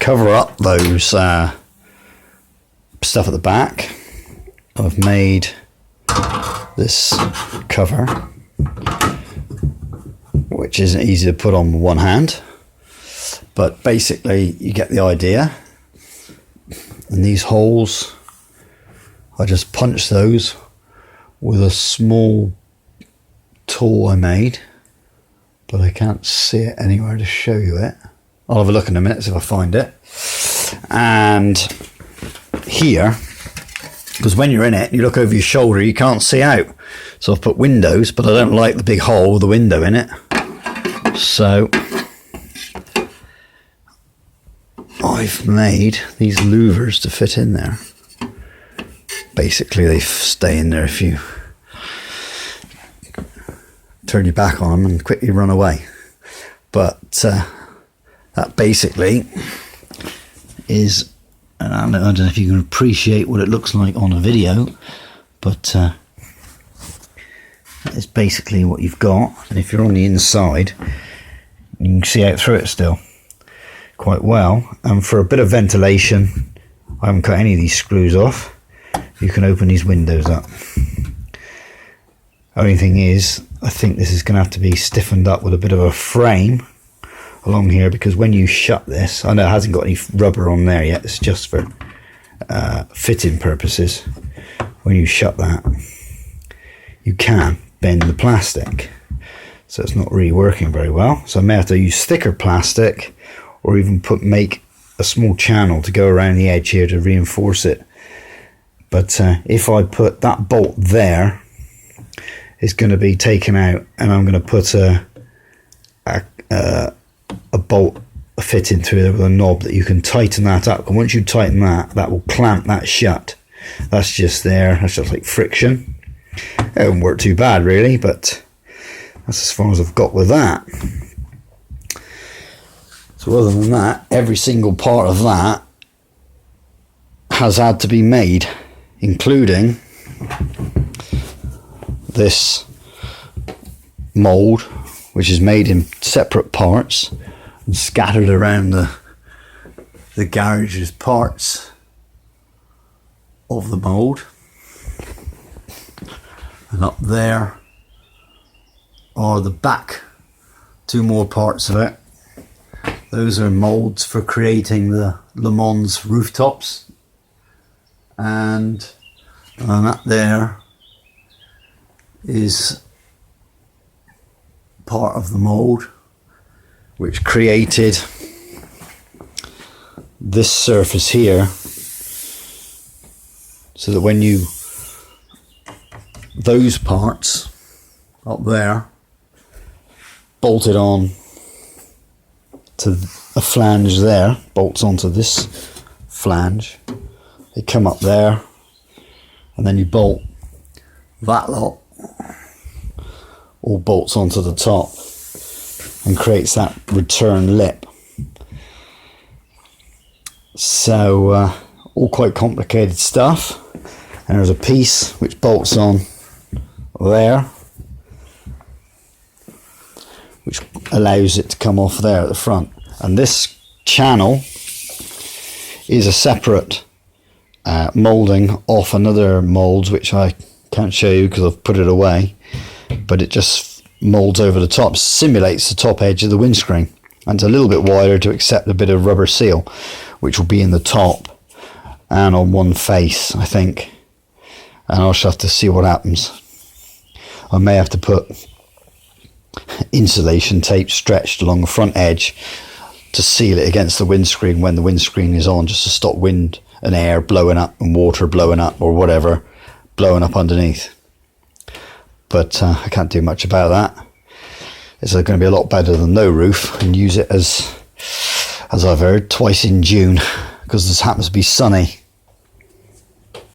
cover up those stuff at the back, I've made this cover, which isn't easy to put on with one hand, but basically you get the idea. And these holes, I just punch those with a small tool I made, but I can't see it anywhere to show you it. I'll have a look in a minute, see if I find it. And here, because when you're in it, you look over your shoulder, you can't see out. So I've put windows, but I don't like the big hole with the window in it. So I've made these louvers to fit in there. Basically, they stay in there if you turn your back on them and quickly run away. But that basically is, and I don't know if you can appreciate what it looks like on a video, but that is basically what you've got. And if you're on the inside, you can see out through it still quite well. And for a bit of ventilation, I haven't cut any of these screws off. You can open these windows up. Only thing is, I think this is going to have to be stiffened up with a bit of a frame along here, because when you shut this, I know it hasn't got any rubber on there yet, it's just for fitting purposes. When you shut that, you can bend the plastic, so it's not really working very well. So I may have to use thicker plastic, or even make a small channel to go around the edge here to reinforce it. But if I put that bolt there, it's going to be taken out, and I'm going to put a bolt fitting through there with a knob that you can tighten that up. And once you tighten that, that will clamp that shut. That's just there. That's just like friction. It won't work too bad really, but that's as far as I've got with that. So other than that, every single part of that has had to be made, including this mould, which is made in separate parts and scattered around the garage as parts of the mould. And up there are the back two more parts of it. Those are moulds for creating the lemans rooftops, and that there is part of the mould which created this surface here, so that when you, those parts up there bolted on to a flange there, bolts onto this flange, they come up there, and then you bolt that lot, all bolts onto the top and creates that return lip. So all quite complicated stuff. And there's a piece which bolts on there, which allows it to come off there at the front. And this channel is a separate moulding off another mould, which I can't show you because I've put it away, but it just moulds over the top, simulates the top edge of the windscreen, and it's a little bit wider to accept a bit of rubber seal, which will be in the top and on one face, I think. And I'll just have to see what happens. I may have to put insulation tape stretched along the front edge to seal it against the windscreen when the windscreen is on, just to stop wind and air blowing up and water blowing up or whatever blowing up underneath. But I can't do much about that. It's going to be a lot better than no roof, and use it as I've heard, twice in June, because this happens to be sunny.